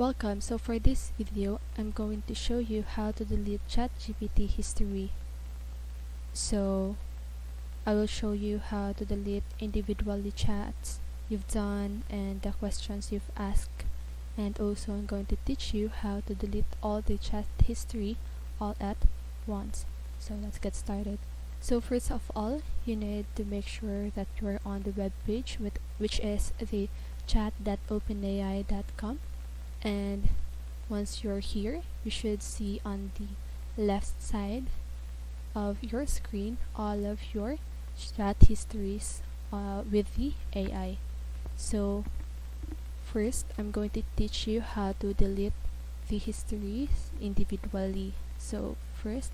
Welcome. So for this video, I'm going to show you how to delete ChatGPT history. So I will show you how to delete individually chats you've done and the questions you've asked. And also I'm going to teach you how to delete all the chat history all at once. So let's get started. So first of all, you need to make sure that you're on the web page which is the chat.openai.com. And once you're here, you should see on the left side of your screen all of your chat histories with the AI. So first, I'm going to teach you how to delete the histories individually. So first,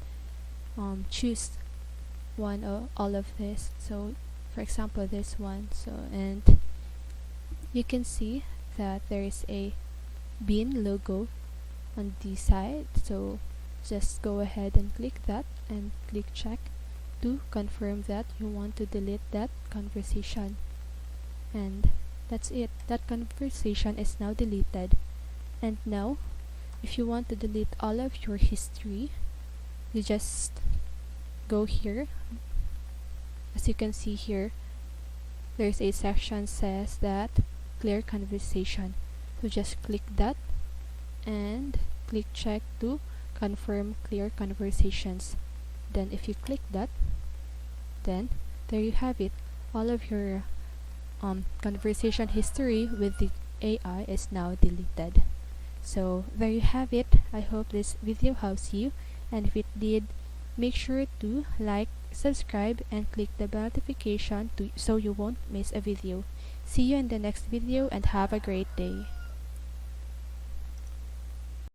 choose one or all of this. So for example, this one. And you can see that there is a bin logo on the side, so just go ahead and click that and click check to confirm that you want to delete that conversation. And that's it, that conversation is now deleted. And now if you want to delete all of your history, you just go here. As you can see here, there's a section says that clear conversation. So just click that and click check to confirm clear conversations. Then if you click that, then there you have it. All of your conversation history with the AI is now deleted. So there you have it. I hope this video helps you, and if it did, make sure to like, subscribe, and click the bell notification so you won't miss a video. See you in the next video and have a great day.